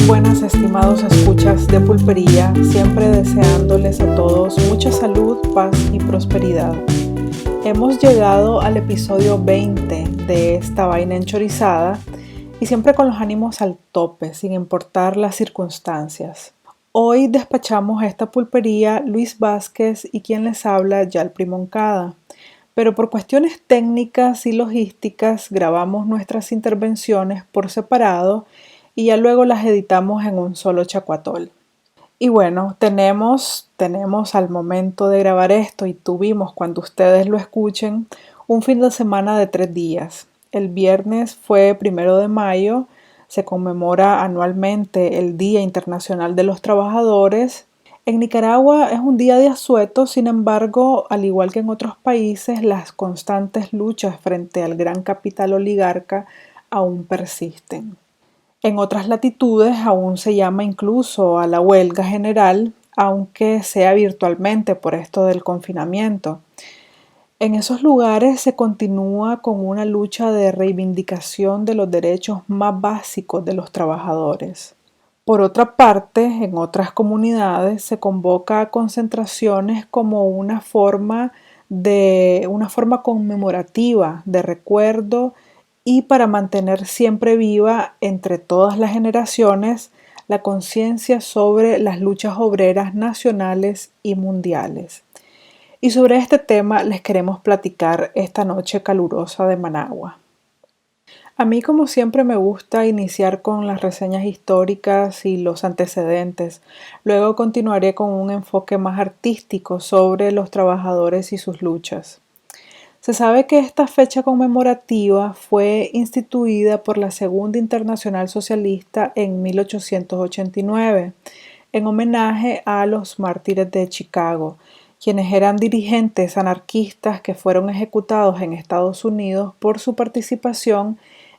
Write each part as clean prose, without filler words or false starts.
Buenas, estimados escuchas de Pulpería, siempre deseándoles a todos mucha salud, paz y prosperidad. Hemos llegado al episodio 20 de esta vaina enchorizada y siempre con los ánimos al tope, sin importar las circunstancias. Hoy despachamos esta pulpería Luis Vázquez y quien les habla, Yalpri Moncada. Pero por cuestiones técnicas y logísticas grabamos nuestras intervenciones por separado y ya luego las editamos en un solo chacuatol. Y bueno, tenemos al momento de grabar esto y tuvimos cuando ustedes lo escuchen un fin de semana de 3 días. El viernes fue 1 de mayo, se conmemora anualmente el Día Internacional de los Trabajadores. En Nicaragua es un día de asueto, sin embargo, al igual que en otros países, las constantes luchas frente al gran capital oligarca aún persisten. En otras latitudes aún se llama incluso a la huelga general, aunque sea virtualmente por esto del confinamiento. En esos lugares se continúa con una lucha de reivindicación de los derechos más básicos de los trabajadores. Por otra parte, en otras comunidades se convoca a concentraciones como una forma conmemorativa de recuerdo y para mantener siempre viva entre todas las generaciones la conciencia sobre las luchas obreras nacionales y mundiales. Y sobre este tema les queremos platicar esta noche calurosa de Managua. A mí, como siempre, me gusta iniciar con las reseñas históricas y los antecedentes. Luego continuaré con un enfoque más artístico sobre los trabajadores y sus luchas. Se sabe que esta fecha conmemorativa fue instituida por la Segunda Internacional Socialista en 1889, en homenaje a los mártires de Chicago, quienes eran dirigentes anarquistas que fueron ejecutados en Estados Unidos por su participación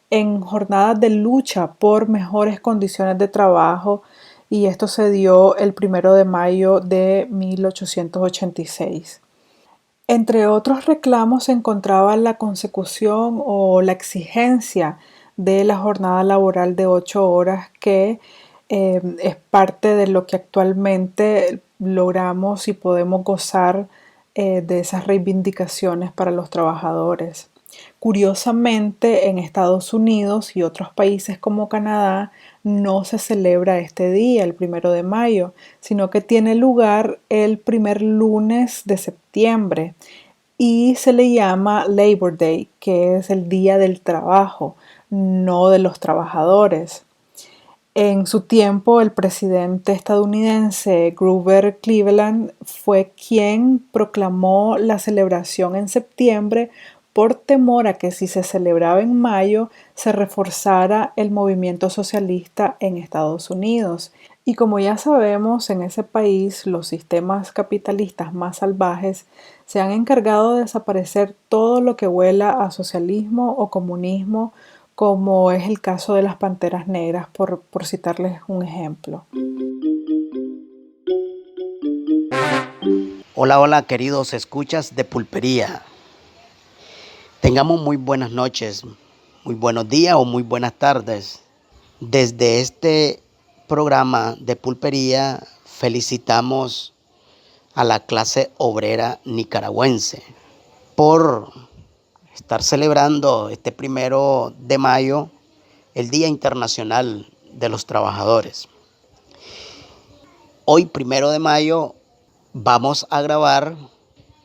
en jornadas de lucha por mejores condiciones de trabajo, y esto se dio el 1 de mayo de 1886. Entre otros reclamos se encontraba la consecución o la exigencia de la jornada laboral de 8 horas que es parte de lo que actualmente logramos y podemos gozar de esas reivindicaciones para los trabajadores. Curiosamente, en Estados Unidos y otros países como Canadá no se celebra este día, el 1 de mayo, sino que tiene lugar el primer lunes de septiembre y se le llama Labor Day, que es el día del trabajo, no de los trabajadores. En su tiempo, el presidente estadounidense Grover Cleveland fue quien proclamó la celebración en septiembre por temor a que si se celebraba en mayo se reforzara el movimiento socialista en Estados Unidos. Y como ya sabemos, en ese país los sistemas capitalistas más salvajes se han encargado de desaparecer todo lo que huela a socialismo o comunismo, como es el caso de las Panteras Negras, por citarles un ejemplo. Hola, queridos escuchas de Pulpería. Tengamos muy buenas noches, muy buenos días o muy buenas tardes. Desde este programa de Pulpería felicitamos a la clase obrera nicaragüense por estar celebrando este 1 de mayo el Día Internacional de los Trabajadores. Hoy, 1 de mayo, vamos a grabar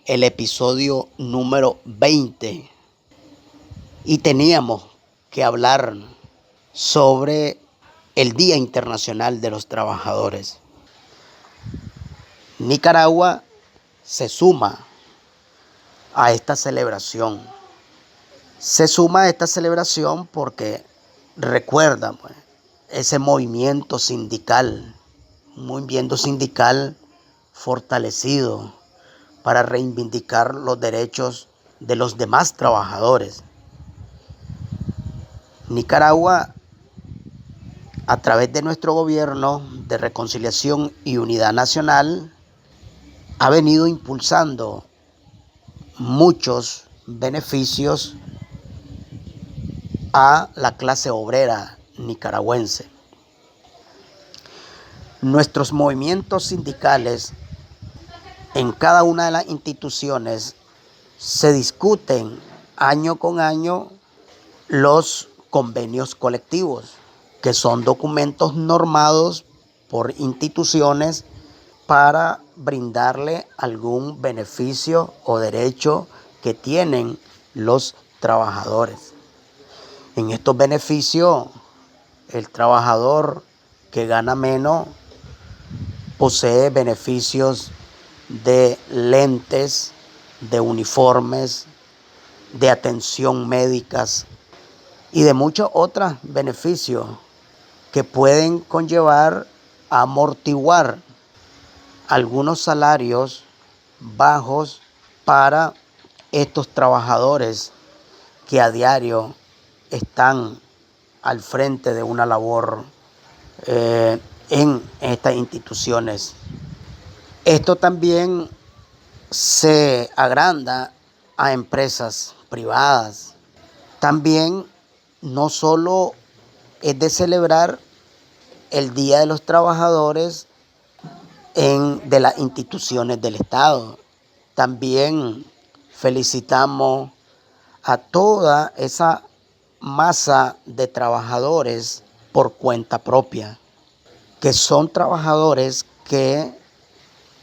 el episodio número 20 y teníamos que hablar sobre el Día Internacional de los Trabajadores. Nicaragua se suma a esta celebración. Se suma a esta celebración porque recuerda ese movimiento sindical fortalecido para reivindicar los derechos de los demás trabajadores. Nicaragua, a través de nuestro gobierno de reconciliación y unidad nacional, ha venido impulsando muchos beneficios a la clase obrera nicaragüense. Nuestros movimientos sindicales en cada una de las instituciones se discuten año con año los convenios colectivos, que son documentos normados por instituciones para brindarle algún beneficio o derecho que tienen los trabajadores. En estos beneficios, el trabajador que gana menos posee beneficios de lentes, de uniformes, de atención médicas y de muchos otros beneficios que pueden conllevar a amortiguar algunos salarios bajos para estos trabajadores que a diario están al frente de una labor en estas instituciones. Esto también se agranda a empresas privadas. También no solo es de celebrar el Día de los Trabajadores de las instituciones del Estado. También felicitamos a toda esa masa de trabajadores por cuenta propia, que son trabajadores que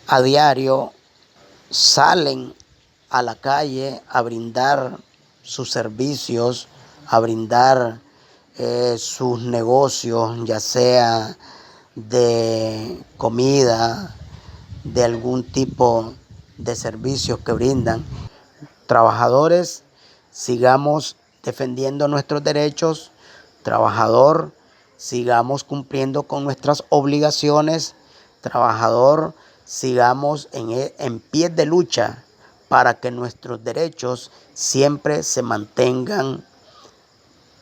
a diario salen a la calle a brindar sus servicios, a brindar sus negocios, ya sea de comida, de algún tipo de servicios que brindan. Trabajadores, sigamos defendiendo nuestros derechos. Trabajador, sigamos cumpliendo con nuestras obligaciones. Trabajador, sigamos en pie de lucha para que nuestros derechos siempre se mantengan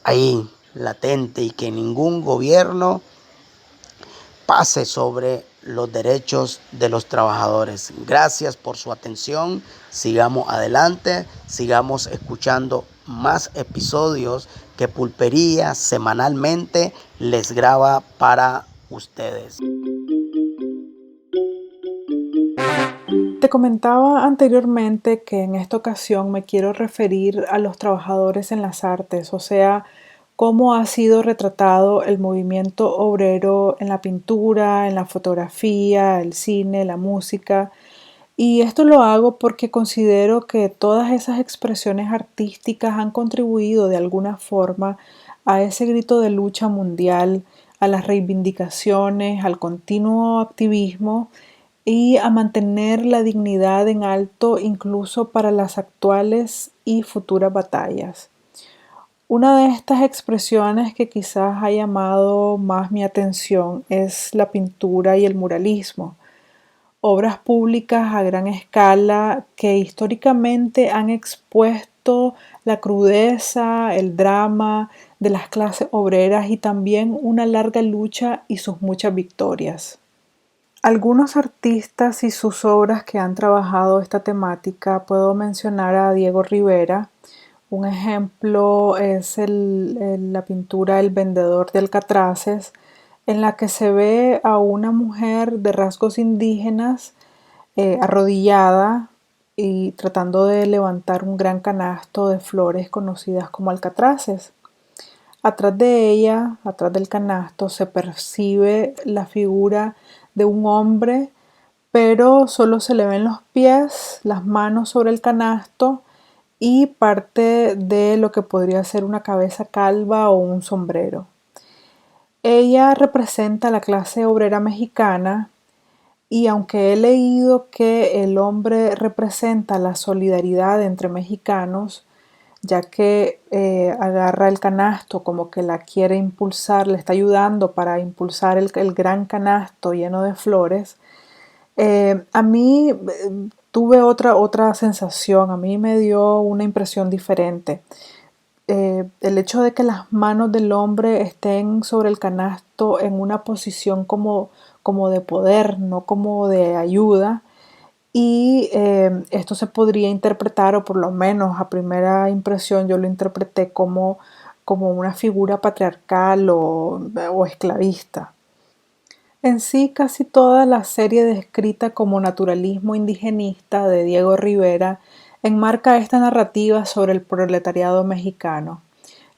ahí latente y que ningún gobierno pase sobre los derechos de los trabajadores. Gracias por su atención. Sigamos adelante, sigamos escuchando más episodios que Pulpería semanalmente les graba para ustedes. Te comentaba anteriormente que en esta ocasión me quiero referir a los trabajadores en las artes, o sea, cómo ha sido retratado el movimiento obrero en la pintura, en la fotografía, el cine, la música. Y esto lo hago porque considero que todas esas expresiones artísticas han contribuido de alguna forma a ese grito de lucha mundial, a las reivindicaciones, al continuo activismo y a mantener la dignidad en alto incluso para las actuales y futuras batallas. Una de estas expresiones que quizás ha llamado más mi atención es la pintura y el muralismo, obras públicas a gran escala que históricamente han expuesto la crudeza, el drama de las clases obreras y también una larga lucha y sus muchas victorias. Algunos artistas y sus obras que han trabajado esta temática, puedo mencionar a Diego Rivera. Un ejemplo es la pintura El vendedor de alcatraces, en la que se ve a una mujer de rasgos indígenas arrodillada y tratando de levantar un gran canasto de flores conocidas como alcatraces. Atrás de ella, atrás del canasto, se percibe la figura de un hombre, pero solo se le ven los pies, las manos sobre el canasto y parte de lo que podría ser una cabeza calva o un sombrero. Ella representa a la clase obrera mexicana y aunque he leído que el hombre representa la solidaridad entre mexicanos, ya que agarra el canasto como que la quiere impulsar, le está ayudando para impulsar el gran canasto lleno de flores, a mí tuve otra sensación, a mí me dio una impresión diferente. El hecho de que las manos del hombre estén sobre el canasto en una posición como de poder, no como de ayuda, y esto se podría interpretar, o por lo menos a primera impresión yo lo interpreté como una figura patriarcal o esclavista. En sí, casi toda la serie descrita como naturalismo indigenista de Diego Rivera enmarca esta narrativa sobre el proletariado mexicano.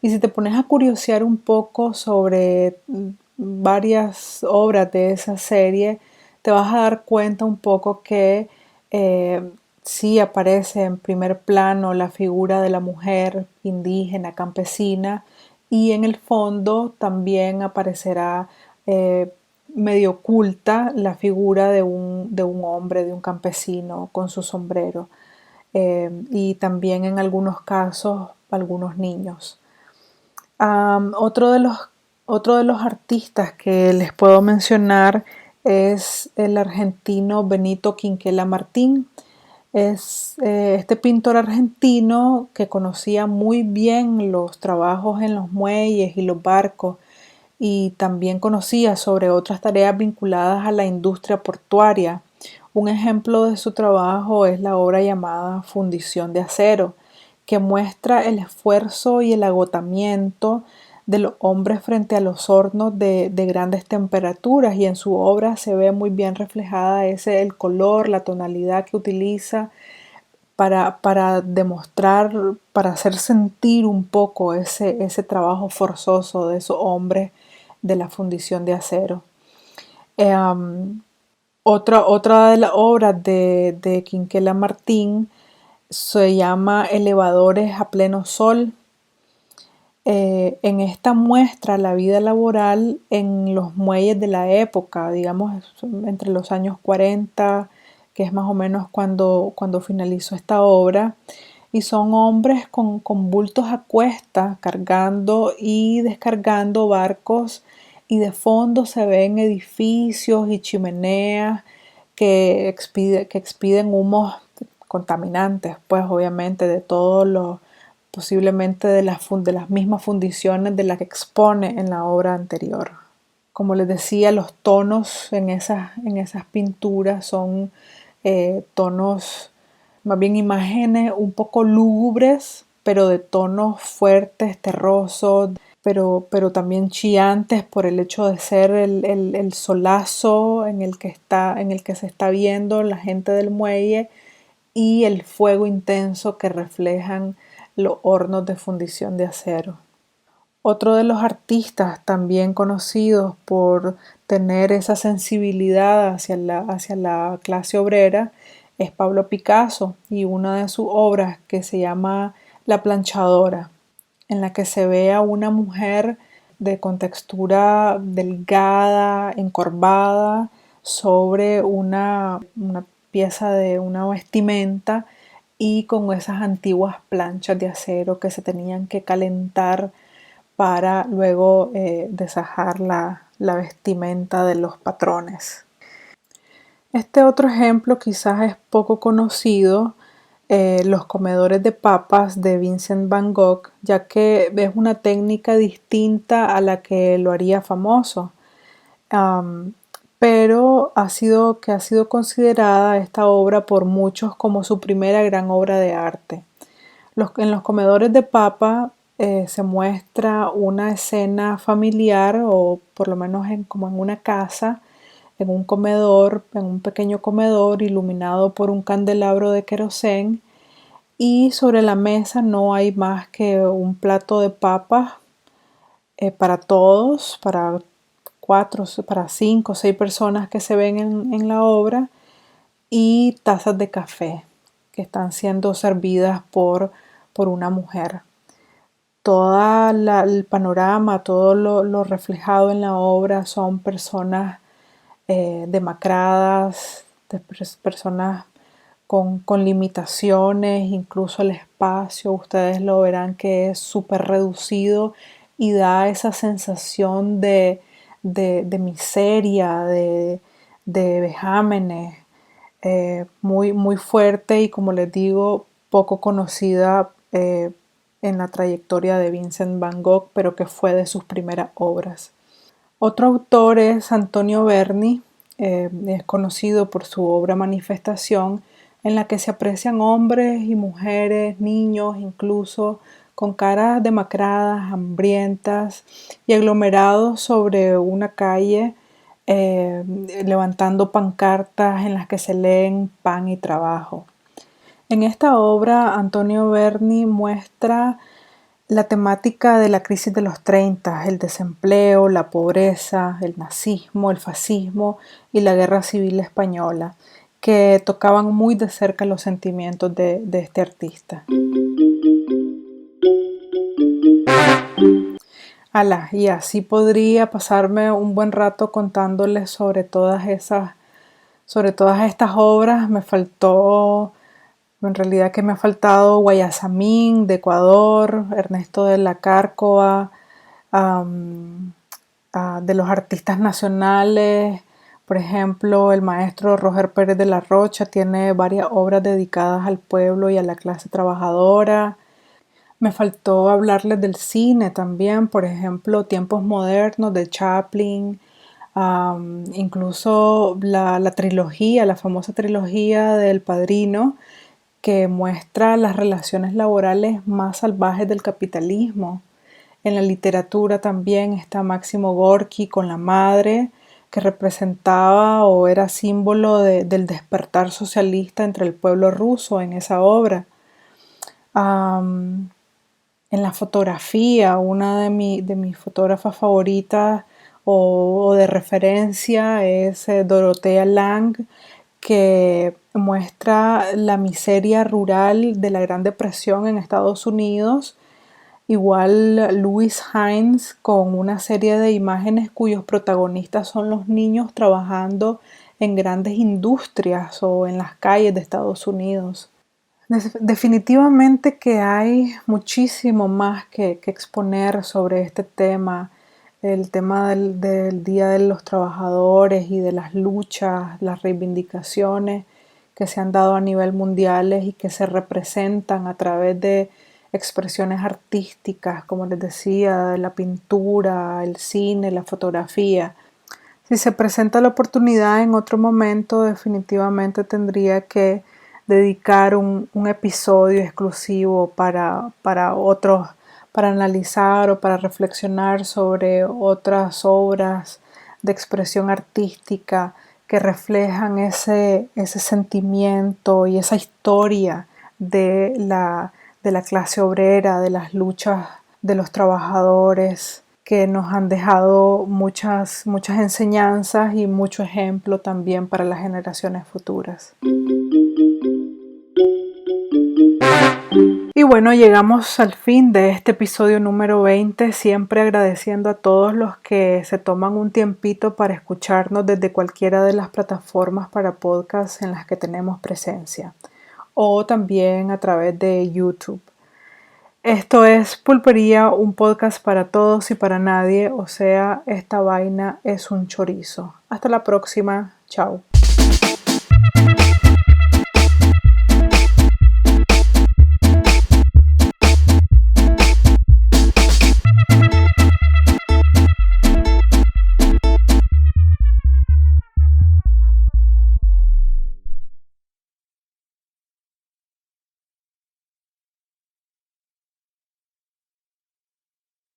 Y si te pones a curiosear un poco sobre varias obras de esa serie, te vas a dar cuenta un poco que sí aparece en primer plano la figura de la mujer indígena, campesina, y en el fondo también aparecerá eh, medio oculta la figura de un hombre, de un campesino con su sombrero, y también en algunos casos algunos niños. Otro de los artistas que les puedo mencionar es el argentino Benito Quinquela Martín. Es este pintor argentino que conocía muy bien los trabajos en los muelles y los barcos, y también conocía sobre otras tareas vinculadas a la industria portuaria. Un ejemplo de su trabajo es la obra llamada Fundición de Acero, que muestra el esfuerzo y el agotamiento de los hombres frente a los hornos de grandes temperaturas, y en su obra se ve muy bien reflejada el color, la tonalidad que utiliza para demostrar, para hacer sentir un poco ese trabajo forzoso de esos hombres de la fundición de acero. Otra de las obras de Quinquela Martín se llama Elevadores a pleno sol. En esta muestra la vida laboral en los muelles de la época, digamos, entre los años 40, que es más o menos cuando finalizó esta obra, y son hombres con bultos a cuestas, cargando y descargando barcos, y de fondo se ven edificios y chimeneas que expiden humos contaminantes, pues obviamente de todos los, posiblemente de las mismas fundiciones de las que expone en la obra anterior. Como les decía, los tonos en esas pinturas son tonos, más bien imágenes un poco lúgubres, pero de tonos fuertes, terrosos, pero también chillantes por el hecho de ser el solazo en el que se está viendo la gente del muelle, y el fuego intenso que reflejan los hornos de fundición de acero. Otro de los artistas también conocidos por tener esa sensibilidad hacia la clase obrera es Pablo Picasso, y una de sus obras que se llama La planchadora, en la que se ve a una mujer de contextura delgada, encorvada, sobre una pieza de una vestimenta, y con esas antiguas planchas de acero que se tenían que calentar para luego desajar la vestimenta de los patrones. Este otro ejemplo quizás es poco conocido, los comedores de papas de Vincent Van Gogh, ya que es una técnica distinta a la que lo haría famoso. Um, pero ha sido considerada esta obra por muchos como su primera gran obra de arte. En los comedores de papa se muestra una escena familiar, o por lo menos como en una casa, en un comedor, en un pequeño comedor iluminado por un candelabro de querosén, y sobre la mesa no hay más que un plato de papas para todos, para cuatro, para cinco o seis personas que se ven en la obra, y tazas de café que están siendo servidas por una mujer. Todo el panorama, todo lo reflejado en la obra son personas demacradas, personas con limitaciones, incluso el espacio, ustedes lo verán que es súper reducido, y da esa sensación de miseria, de vejámenes. muy, muy fuerte y, como les digo, poco conocida en la trayectoria de Vincent Van Gogh, pero que fue de sus primeras obras. Otro autor es Antonio Berni, es conocido por su obra Manifestación, en la que se aprecian hombres y mujeres, niños incluso, con caras demacradas, hambrientas y aglomerados sobre una calle, levantando pancartas en las que se leen pan y trabajo. En esta obra, Antonio Berni muestra la temática de la crisis de los 30, el desempleo, la pobreza, el nazismo, el fascismo y la guerra civil española, que tocaban muy de cerca los sentimientos de este artista. Y así podría pasarme un buen rato contándoles sobre todas estas obras. En realidad que me ha faltado Guayasamín de Ecuador, Ernesto de la Cárcova, de los artistas nacionales. Por ejemplo, el maestro Roger Pérez de la Rocha tiene varias obras dedicadas al pueblo y a la clase trabajadora. Me faltó hablarles del cine también, por ejemplo, Tiempos Modernos de Chaplin, incluso la trilogía, la famosa trilogía del Padrino, que muestra las relaciones laborales más salvajes del capitalismo. En la literatura también está Máximo Gorki con La Madre, que representaba o era símbolo del despertar socialista entre el pueblo ruso en esa obra. En la fotografía, una de mis fotógrafas favoritas o de referencia es Dorothea Lange, que muestra la miseria rural de la Gran Depresión en Estados Unidos. Igual Louise Hines con una serie de imágenes cuyos protagonistas son los niños trabajando en grandes industrias o en las calles de Estados Unidos. Definitivamente que hay muchísimo más que exponer sobre este tema, el tema del Día de los Trabajadores y de las luchas, las reivindicaciones que se han dado a nivel mundial y que se representan a través de expresiones artísticas, como les decía, la pintura, el cine, la fotografía. Si se presenta la oportunidad en otro momento, definitivamente tendría que dedicar un episodio exclusivo para analizar o para reflexionar sobre otras obras de expresión artística que reflejan ese sentimiento y esa historia de la clase obrera, de las luchas de los trabajadores, que nos han dejado muchas enseñanzas y mucho ejemplo también para las generaciones futuras. Y bueno, llegamos al fin de este episodio número 20, siempre agradeciendo a todos los que se toman un tiempito para escucharnos desde cualquiera de las plataformas para podcast en las que tenemos presencia, o también a través de YouTube. Esto es Pulpería, un podcast para todos y para nadie, o sea, esta vaina es un chorizo. Hasta la próxima, chao.